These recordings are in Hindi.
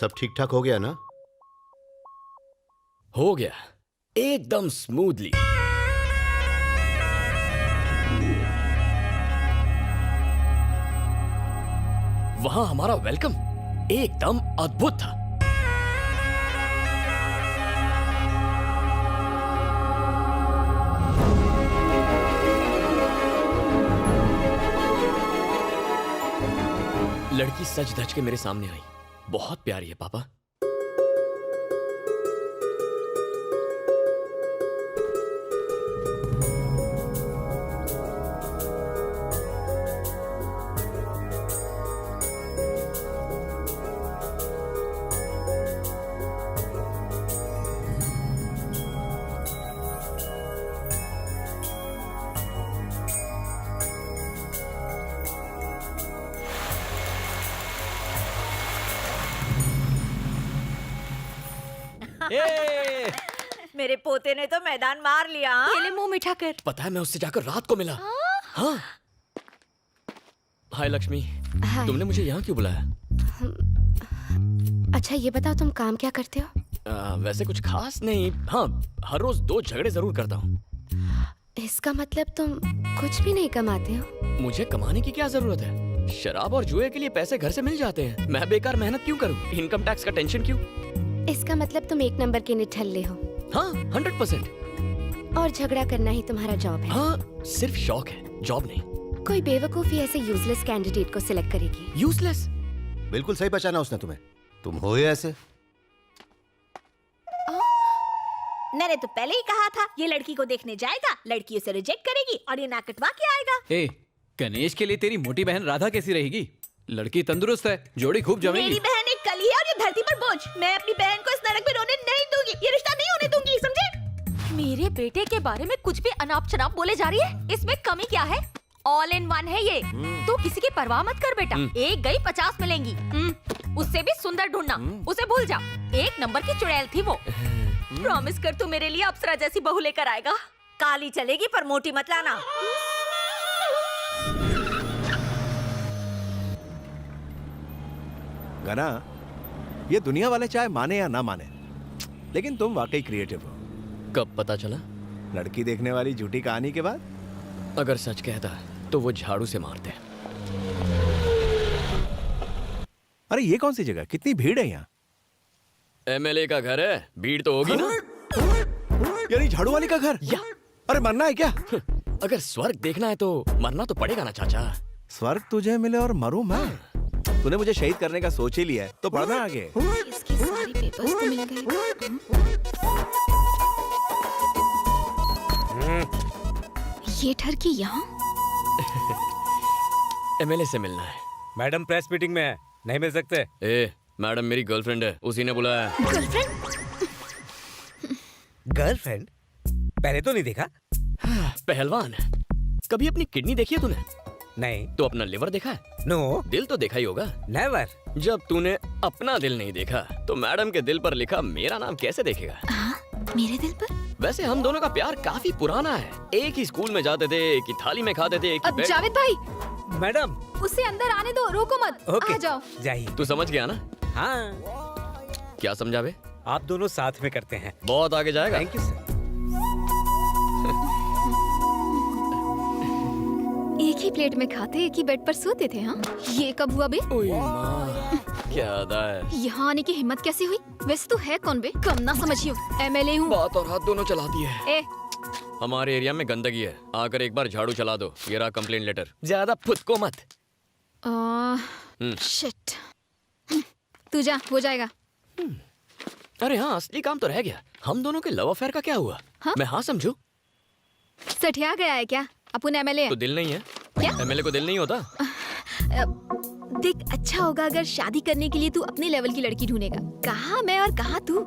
सब ठीक ठाक हो गया ना? हो गया एकदम स्मूथली। वहां हमारा वेलकम एकदम अद्भुत था। लड़की सज धज के मेरे सामने आई। बहुत प्यारी है पापा। मेरे पोते ने तो मैदान मार लिया। ये ले मुंह मीठा कर। पता है मैं उससे जाकर रात को मिला। हाँ। हाय लक्ष्मी। हाय। तुमने मुझे यहाँ क्यों बुलाया? अच्छा ये बताओ तुम काम क्या करते हो? वैसे कुछ खास नहीं। हाँ, हर रोज 2 झगड़े जरूर करता हूँ। इसका मतलब तुम कुछ भी नहीं कमाते हो? मुझे कमाने की क्या जरूरत है? शराब और जुए के लिए पैसे घर से मिल जाते हैं। मैं बेकार मेहनत क्यों करूँ? इनकम टैक्स का टेंशन क्यों? इसका मतलब तुम 1 नंबर के निठल्ले हो। हाँ 100%। और झगड़ा करना ही तुम्हारा जॉब है? हाँ सिर्फ शौक है, जॉब नहीं। कोई बेवकूफी ऐसे यूजलेस कैंडिडेट को सिलेक्ट करेगी। यूजलेस? बिल्कुल सही पहचाना उसने तुम्हें। तुम हो ही ऐसे। मैंने तो पहले ही कहा था ये लड़की को देखने जाएगा, लड़की उसे रिजेक्ट करेगी और ये नाक कटवा के आएगा। ए, गणेश के लिए तेरी मोटी बहन राधा कैसी रहेगी? लड़की तंदुरुस्त है, जोड़ी खूब जमेगी। मेरी बहन एक कली है और ये धरती पर बोझ। मैं अपनी बहन को इस नरक में रोने नहीं दूंगी। ये रिश्ता नहीं होने दूंगी, समझे? मेरे बेटे के बारे में कुछ भी अनाप शनाप बोले जा रही है। इसमें कमी क्या है? ऑल इन वन है ये। तू किसी की परवाह मत कर बेटा। एक गई 50 मिलेंगी। उससे भी सुंदर ढूंढना, उसे भूल जा। 1 नंबर की चुड़ैल थी वो। प्रॉमिस कर तू मेरे लिए अप्सरा जैसी बहू लेकर आएगा। काली चलेगी पर मोटी मत लाना। गना, ये दुनिया वाले चाहे माने या ना माने, लेकिन तुम वाकई क्रिएटिव हो। कब पता चला? लड़की देखने वाली झूठी कहानी के बाद। अगर सच कहता तो वो झाड़ू से मारते। अरे ये कौन सी जगह, कितनी भीड़ है यहाँ? एमएलए का घर है, भीड़ तो होगी ना। यानी झाड़ू वाली का घर? या अरे मरना है क्या? अगर स्वर्ग देखना है तो मरना तो पड़ेगा ना चाचा। स्वर्ग तुझे मिले और मरूं मैं? तूने मुझे शहीद करने का सोच ही लिया है, तो पढ़ना आगे। इसके सारे पेपर्स तो मिल गए। ये ठरकी यहाँ? एमएलए से मिलना है। मैडम प्रेस मीटिंग में है, नहीं मिल सकते। ए, मैडम मेरी गर्लफ्रेंड है, उसी ने बुलाया। गर्लफ्रेंड? पहले तो नहीं देखा। पहलवान, कभी अपनी किडनी देखी है तूने? नहीं। तो अपना लिवर देखा है? नो। दिल तो देखा ही होगा। नेवर। जब तूने अपना दिल नहीं देखा तो मैडम के दिल पर लिखा मेरा नाम कैसे देखेगा? मेरे दिल पर? वैसे हम दोनों का प्यार काफी पुराना है। एक ही स्कूल में जाते थे, एक ही थाली में खाते थे, एक ही बेड। जावेद भाई, मैडम उसे अंदर आने दो, रोको मत। ओके, आ जाओ। जाइए। तू समझ गया ना? हाँ। क्या समझावे? आप दोनों साथ में करते हैं। बहुत आगे जाएगा। Thank you sir. एक ही प्लेट में खाते, एक ही बेड पर सोते थे। हाँ, ये कब हुआ बे? ओए माँ, क्या अदा है। यहाँ आने की हिम्मत कैसे हुई? वैसे तू है कौन बे? कम ना समझियो, एमएलए हूँ। बात और हाथ दोनों चलाती है। ए, हमारे एरिया में गंदगी है, आकर एक बार झाड़ू चला दो। ये रहा कंप्लेंट लेटर। ज्यादा फुदको मत। शिट। तू जा, हो जाएगा। अरे हाँ, असली काम तो रह गया। हम दोनों के लव अफेयर का क्या हुआ? हाँ? मैं हाँ समझू? सठिया गया है क्या? अपन एमएलए तो दिल नहीं है? क्या? एमएलए को दिल नहीं होता? देख, अच्छा होगा अगर शादी करने के लिए तू अपने लेवल की लड़की ढूंढेगा। कहाँ मैं और कहाँ तू?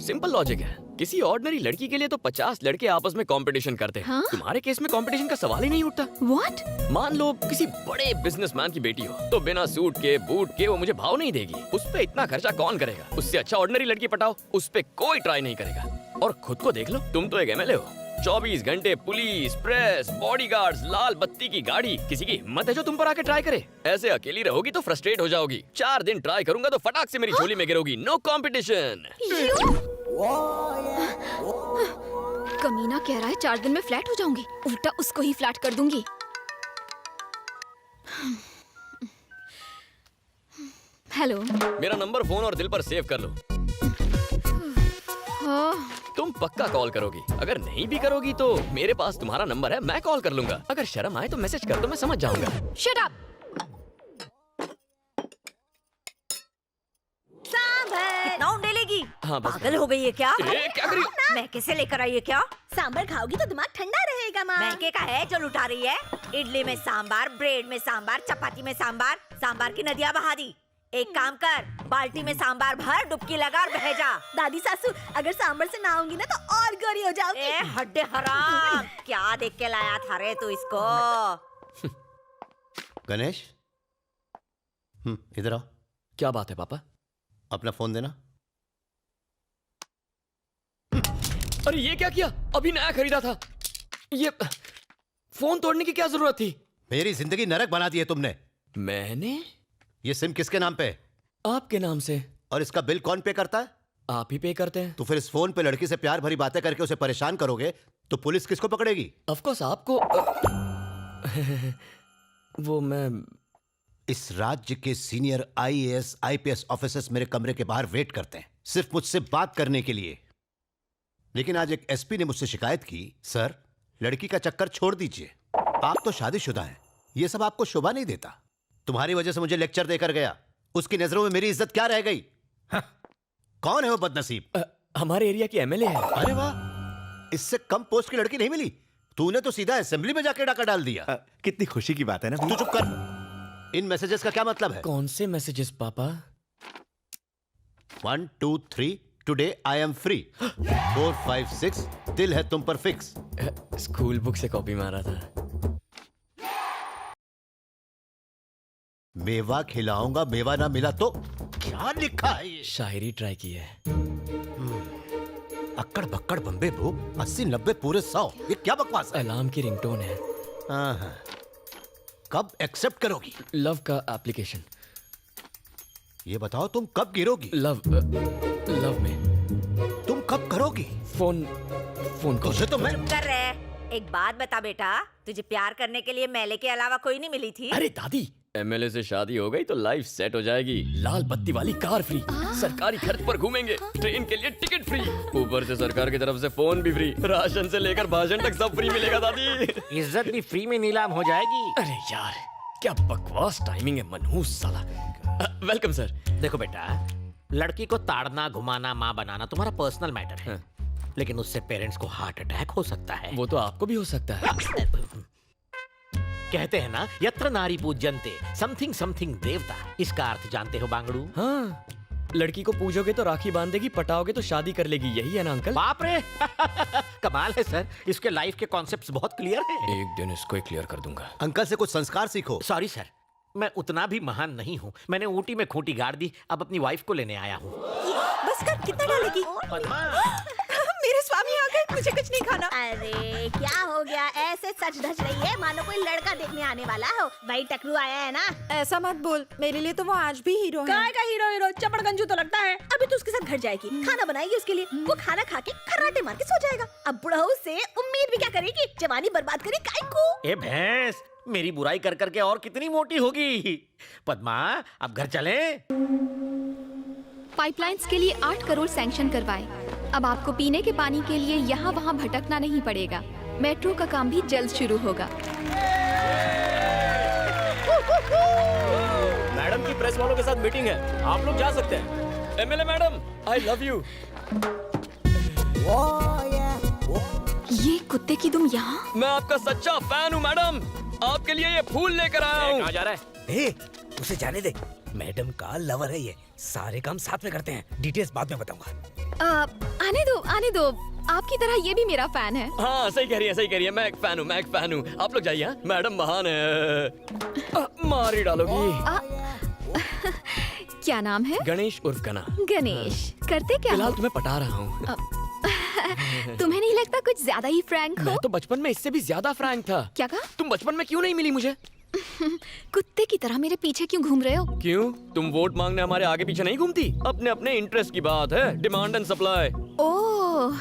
सिंपल लॉजिक है। किसी ऑर्डिनरी लड़की के लिए तो 50 लड़के आपस में कंपटीशन करते हैं। हाँ? तुम्हारे केस में कंपटीशन का सवाल ही नहीं उठता। What? मान लो किसी बड़े बिजनेसमैन की बेटी हो, तो बिना सूट के बूट के वो मुझे भाव नहीं देगी। उस पे इतना खर्चा कौन करेगा? उससे अच्छा ऑर्डिनरी लड़की पटाओ, उस पे कोई ट्राई नहीं करेगा। और खुद को देख लो, तुम तो एक एमएलए हो। 24 घंटे पुलिस, प्रेस, बॉडीगार्ड्स, लाल बत्ती की गाड़ी, किसी की हिम्मत है जो तुम पर आके ट्राई करे? ऐसे अकेली रहोगी तो फ्रस्ट्रेट हो जाओगी। 4 दिन ट्राई करूंगा तो फटाक से मेरी झोली में गिरोगी। No competition. कमीना कह रहा है 4 दिन में फ्लैट हो जाऊंगी, उल्टा उसको ही फ्लैट कर दूंगी। हेलो। मेरा नंबर फोन और दिल पर सेव कर लो। तुम पक्का कॉल करोगी। अगर नहीं भी करोगी तो मेरे पास तुम्हारा नंबर है, मैं कॉल कर लूंगा। अगर शर्म आए तो मैसेज कर दो, मैं समझ जाऊंगा। Shut up. सांभर उंडे लेगी। हाँ बस। पागल हो गई है क्या? क्या करी? मैं कैसे लेकर आई है क्या? सांभर खाओगी तो दिमाग ठंडा रहेगा माँ। महके का है जो लुटा रही है। इडली में सांबार, ब्रेड में सांबार, चपाती में सांबार, सांबार की नदियाँ बहा दी। एक काम कर, बाल्टी में सांबार भर, डुबकी लगा और बह जा। दादी सासू, अगर सांभर से ना आऊंगी ना तो और गोरी हो जाओगी। ए हड्डे हराम, क्या देख के लाया था रे तू इसको? गणेश, इधर आओ। क्या बात है पापा? अपना फोन देना। अरे ये क्या किया? अभी नया खरीदा था। ये फोन तोड़ने की क्या जरूरत थी? मेरी जिंदगी नरक बना दी है तुमने। मैंने? ये सिम किसके नाम पे है? आपके नाम से। और इसका बिल कौन पे करता है? आप ही पे करते हैं। तो फिर इस फोन पे लड़की से प्यार भरी बातें करके उसे परेशान करोगे तो पुलिस किसको पकड़ेगी? ऑफ कोर्स आपको। वो मैं। इस राज्य के सीनियर IAS IPS ऑफिसर्स मेरे कमरे के बाहर वेट करते हैं सिर्फ मुझसे बात करने के लिए। लेकिन आज एक SP ने मुझसे शिकायत की, सर लड़की का चक्कर छोड़ दीजिए, आप तो शादीशुदा हैं, ये सब आपको शोभा नहीं देता। तुम्हारी वजह से मुझे लेक्चर देकर गया, उसकी नजरों में मेरी इज्जत क्या रह गई? कौन है वो बदनसीब? हमारे एरिया की MLA है। अरे वाह, इससे कम पोस्ट की लड़की नहीं मिली। तूने तो सीधा असेंबली में जाके डाका डाल दिया। कितनी खुशी की बात है ना। तू चुप कर। इन मैसेजेस का क्या मतलब है? कौन से मैसेजेस पापा? 1 2 3 टुडे आई एम फ्री। 4 5 6 दिल है तुम पर फिक्स। स्कूल बुक से कॉपी मारा था। मेवा खिलाऊंगा, मेवा ना मिला तो क्या लिखा है ये? शायरी ट्राई की है। अक्कड़ बक्कड़ बम्बे ब्रो, 80 90 पूरे 100। ये क्या बकवास है? अलार्म की रिंगटोन है। हाँ। कब एक्सेप्ट करोगी? लव का एप्लीकेशन। ये बताओ तुम कब गिरोगी? लव में। तुम कब करोगी? फोन तुझे तो मैं। कर रहे। एक बात बता बेटा, तुझे प्यार करने के लिए मेले के अलावा कोई नहीं मिली थी? अरे दादी, MLA से शादी हो गई तो लाइफ सेट हो जाएगी। लाल बत्ती वाली कार फ्री, सरकारी खर्च पर घूमेंगे, ट्रेन के लिए टिकट फ्री, ऊपर से सरकार की तरफ से फोन भी फ्री, राशन से लेकर भाषण तक सब फ्री मिलेगा दादी। इज्जत भी फ्री में नीलाम हो जाएगी। अरे यार क्या बकवास टाइमिंग है, मनहूस साला। Welcome sir. देखो बेटा, लड़की को ताड़ना घुमाना माँ बनाना तुम्हारा पर्सनल मैटर है, लेकिन उससे पेरेंट्स को हार्ट अटैक हो सकता है। वो तो आपको भी हो सकता है। कहते हैं ना, यत्र नारी पूज्यन्ते समथिंग समथिंग देवता। इसका अर्थ जानते हो बांगड़ू? हाँ, लड़की को पूजोगे तो राखी बांधेगी, पटाओगे तो शादी कर लेगी, यही है ना अंकल? बाप रे कमाल है सर, इसके लाइफ के कॉन्सेप्ट्स बहुत क्लियर हैं। एक दिन इसको ही क्लियर कर दूंगा। अंकल से कुछ संस्कार सीखो। सॉरी सर, मैं उतना भी महान नहीं हूँ। मैंने ऊटी में खूंटी गाड़ दी, अब अपनी वाइफ को लेने आया हूँ। बस कर, कितना डालेगी? मेरे स्वामी आ गए, मुझे कुछ नहीं खाना। अरे क्या हो गया, ऐसे सच धज रही है मानो कोई लड़का देखने आने वाला हो। भाई टकरू आया है ना। ऐसा मत बोल, मेरे लिए तो वो आज भी हीरो है। काय का हीरो चपड़गंजू तो लगता है। अभी तो उसके साथ घर जाएगी, खाना बनाएगी उसके लिए, वो खाना खा के खर्राटे मार के सो जाएगा। अब बुढ़ऊ से उम्मीद भी क्या करेगी, जवानी बर्बाद करी काय को। ए भैंस, मेरी बुराई कर करके और कितनी मोटी होगी। पद्मा, अब घर चलें? पाइपलाइंस के लिए 8 करोड़ सैंक्शन करवाए। अब आपको पीने के पानी के लिए यहाँ वहाँ भटकना नहीं पड़ेगा। मेट्रो का काम भी जल्द शुरू होगा। मैडम की प्रेस वालों के साथ मीटिंग है, आप लोग जा सकते हैं। MLA madam, I love you. ये कुत्ते की दुम यहाँ? मैं आपका सच्चा फैन हूँ मैडम, आपके लिए ये फूल लेकर आया हूँ। कहाँ जा रहा है? उसे जाने दे, मैडम का लवर है ये। सारे काम साथ में करते हैं, डिटेल्स बाद में बताऊंगा। आने दो। आपकी तरह ये भी मेरा फैन है। हाँ सही कह रही है, मैं एक फैन हूँ। आप लोग जाइए, मैडम महान है। मार ही डालोगी। क्या नाम है? गणेश उर्फ गना। गणेश, करते क्या फिलहाल हो? तुम्हें पटा रहा हूँ। तुम्हें नहीं लगता कुछ ज्यादा ही फ्रैंक हो? मैं तो बचपन में इससे भी ज्यादा फ्रैंक था। क्या कहा? तुम बचपन में क्यों नहीं मिली मुझे? कुत्ते की तरह मेरे पीछे क्यों घूम रहे हो? क्यों? तुम वोट मांगने हमारे आगे पीछे नहीं घूमती? अपने अपने इंटरेस्ट की बात है, डिमांड एंड सप्लाई। ओह,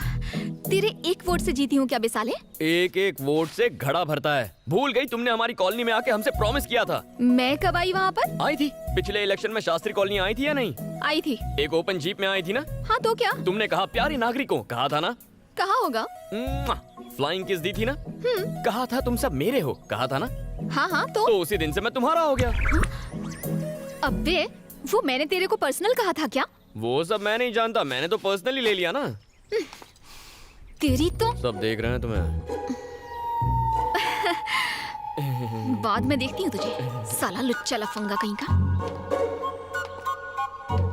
तेरे एक वोट से जीती हूँ क्या बेसाले? एक एक वोट से घड़ा भरता है। भूल गई तुमने हमारी कॉलोनी में आके हमसे प्रॉमिस किया था। मैं कब आई वहाँ पर? आई थी पिछले इलेक्शन में। शास्त्री कॉलोनी आई थी या नहीं? आई थी। एक ओपन जीप में आई थी ना? हाँ तो क्या? तुमने कहा प्यारे नागरिकों, कहा था ना? कहा होगा। फ्लाइंग किस दी थी ना? कहा था तुम सब मेरे हो, कहा था ना? हाँ तो उसी दिन से मैं तुम्हारा हो गया। अबे, वो मैंने तेरे को पर्सनल कहा था क्या? वो सब मैं नहीं जानता, मैंने तो पर्सनली ले लिया ना। तेरी तो सब देख रहे हैं तुम्हें। बाद में देखती हूँ तुझे, साला लुच्चा लफंगा कहीं का।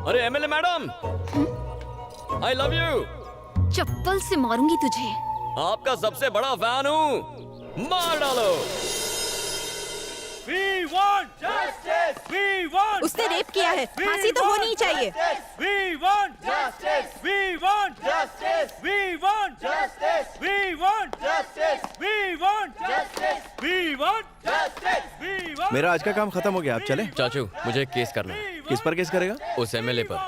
अरे MLA madam, I love you. चप्पल से मारूंगी तुझे। आपका सबसे बड़ा फैन हूँ, मार डालो। We want justice. We want. उसने रेप किया है, फांसी तो होनी ही चाहिए। We want justice. We want justice. We want justice. We want justice. We want justice. We want justice. We want. मेरा आज का काम खत्म हो गया, आप चले? चाचू, मुझे एक केस करना है। किस पर केस करेगा? उस एमएलए पर।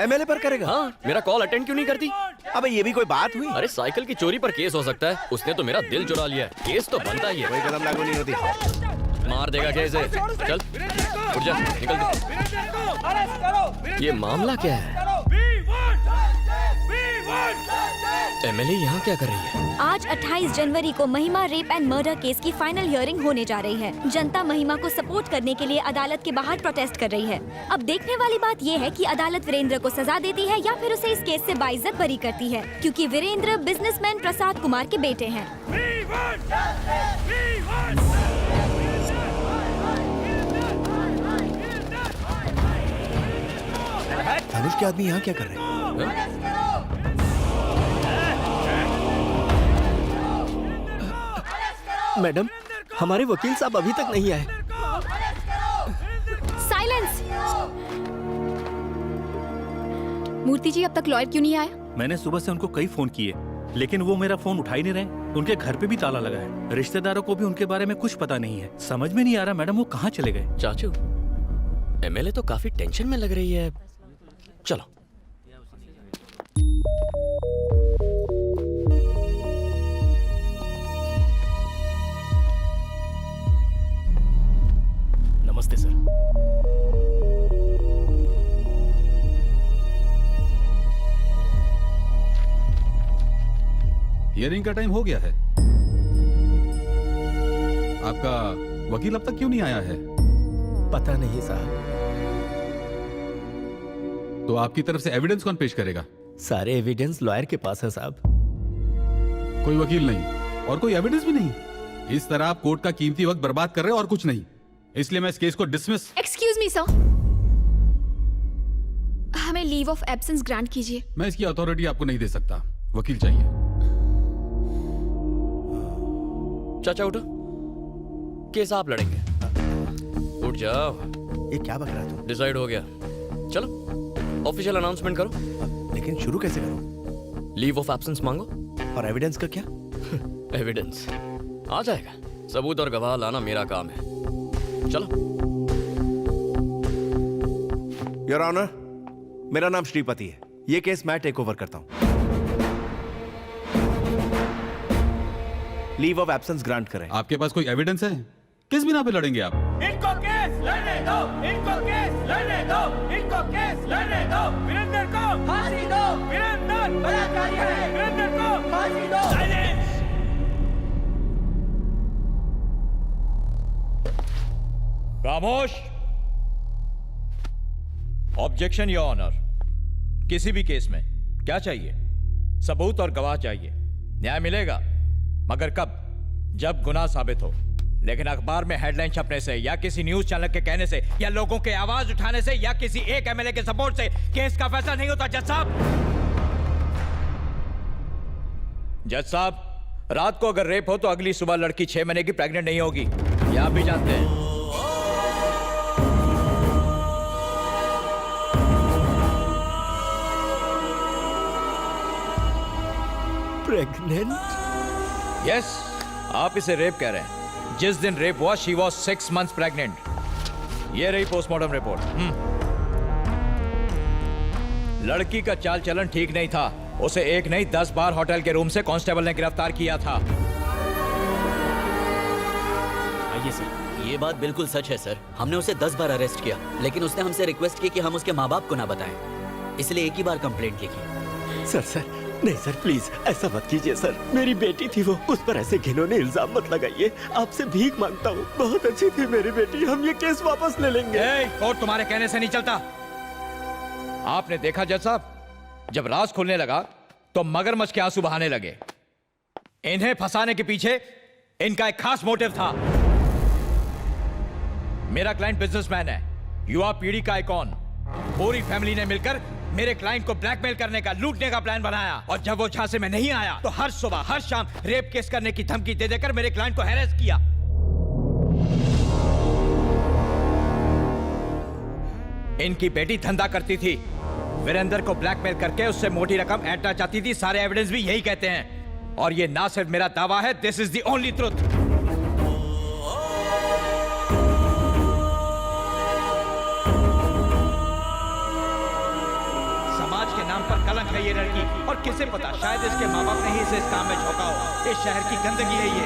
एमएलए पर करेगा? हाँ, मेरा कॉल अटेंड क्यों नहीं करती? अबे ये भी कोई बात हुई? अरे साइकिल की चोरी पर केस हो सकता है, उसने तो मेरा दिल चुरा लिया है। केस तो बनता ही है। कोई कदम लागू नहीं होती। मार देगा कैसे? चल उठ जा, निकल दो। ये मामला क्या है? एमएलए यहाँ क्या कर रही है? आज 28 जनवरी को महिमा रेप एंड मर्डर केस की फाइनल हियरिंग होने जा रही है। जनता महिमा को सपोर्ट करने के लिए अदालत के बाहर प्रोटेस्ट कर रही है। अब देखने वाली बात ये है कि अदालत वीरेंद्र को सजा देती है या फिर उसे इस केस से बाइज्जत बरी करती है, क्योंकि वीरेंद्र बिजनेसमैन प्रसाद कुमार के बेटे हैं। धनुष के आदमी यहाँ क्या कर रहे हैं? मैडम, हमारे वकील साहब अभी तक नहीं आए। साइलेंस। मूर्ति जी, अब तक लॉयर क्यों नहीं आया? मैंने सुबह से उनको कई फोन किए, लेकिन वो मेरा फोन उठा ही नहीं रहे। उनके घर पे भी ताला लगा है। रिश्तेदारों को भी उनके बारे में कुछ पता नहीं है। समझ में नहीं आ रहा मैडम वो कहाँ चले गए। चाचू, एमएलए तो काफी टेंशन में लग रही है। चलो। नमस्ते सर। हियरिंग का टाइम हो गया है। आपका वकील अब तक क्यों नहीं आया है? पता नहीं साहब। तो आपकी तरफ से एविडेंस कौन पेश करेगा? सारे एविडेंस लॉयर के पास है साहब। कोई वकील नहीं और कोई एविडेंस भी नहीं। इस तरह आप कोर्ट का कीमती वक्त बर्बाद कर रहे हैं और कुछ नहीं। इसलिए मैं इस केस को डिसमिस। एक्सक्यूज मी सर, हमें लीव ऑफ एब्सेंस ग्रांट कीजिए। मैं इसकी अथॉरिटी आपको नहीं दे सकता। वकील चाहिए। चाचा उठो, केस आप लड़ेंगे। उठ जाओ। ये क्या बक रहा है तू? डिसाइड हो गया। चलो ऑफिशियल अनाउंसमेंट करो। लेकिन शुरू कैसे करूं? लीव ऑफ एब्सेंस मांगो। और एविडेंस का क्या? एविडेंस आ जाएगा। सबूत और गवाह लाना मेरा काम है। चलो। योर ऑनर, मेरा नाम श्रीपति है। ये केस मैं टेक ओवर करता हूं। लीव ऑफ एब्सेंस ग्रांट करें। आपके पास कोई एविडेंस है? किस बिना पे लड़ेंगे आप? इनको केस लड़ने दो, इनको केस लड़ने दो, इनको केस लड़ने दो। वीरेंद्र को फांसी दो। वीरेंद्र बलात्कारी है। वीरेंद्र को फांसी दो। साइलेंस। खामोश। Objection your honour. किसी भी केस में क्या चाहिए? सबूत और गवाह चाहिए। न्याय मिलेगा, मगर कब? जब गुनाह साबित हो। लेकिन अखबार में हेडलाइन छपने से या किसी न्यूज चैनल के कहने से या लोगों के आवाज उठाने से या किसी एक एमएलए के सपोर्ट से केस का फैसला नहीं होता। जज साहब, जज साहब, रात को अगर रेप हो तो अगली सुबह लड़की 6 महीने की प्रेग्नेंट नहीं होगी। ये आप भी जानते हैं। प्रेग्नेंट? यस, आप इसे रेप कह रहे हैं। जिस दिन रेप हुआ शी वॉज 6 months प्रेग्नेंट। ये रही पोस्टमार्टम रिपोर्ट। लड़की का चाल चलन ठीक नहीं था। उसे एक नहीं 10 बार होटल के रूम से कांस्टेबल ने गिरफ्तार किया था। आइए सर। ये बात बिल्कुल सच है सर। हमने उसे 10 बार अरेस्ट किया, लेकिन उसने हमसे रिक्वेस्ट की कि हम उसके माँ बाप को ना बताएं, इसलिए एक ही बार कंप्लेंट लिखी। सर नहीं सर, प्लीज ऐसा मत कीजिए सर। मेरी बेटी थी वो, उस पर ऐसे घिनौने इल्जाम मत लगाइए। आपसे भीख मांगता हूँ, बहुत अच्छी थी मेरी बेटी। हम ये केस वापस ले लेंगे। कोर्ट तुम्हारे कहने से नहीं चलता। आपने देखा जज साहब, जब राज खुलने लगा तो मगरमच्छ के आंसू बहाने लगे। इन्हें फंसाने के पीछे इनका एक खास मोटिव था। मेरा क्लाइंट बिजनेसमैन है, युवा पीढ़ी का आइकॉन। पूरी फैमिली ने मिलकर मेरे क्लाइंट को ब्लैकमेल करने का, लूटने का प्लान बनाया। और जब वो झांसे में नहीं आया तो हर सुबह हर शाम रेप केस करने की धमकी दे देकर मेरे क्लाइंट को हैरेस किया। इनकी बेटी धंधा करती थी, वीरेंद्र को ब्लैकमेल करके उससे मोटी रकम ऐंठना चाहती थी। सारे एविडेंस भी यही कहते हैं। और ये ना सिर्फ मेरा दावा है, this is the only truth. समाज के नाम पर कलंक है ये लड़की। और किसे पता, शायद इसके माँ बाप ने ही इसे इस काम में झोंका हो। इस शहर की गंदगी है ये।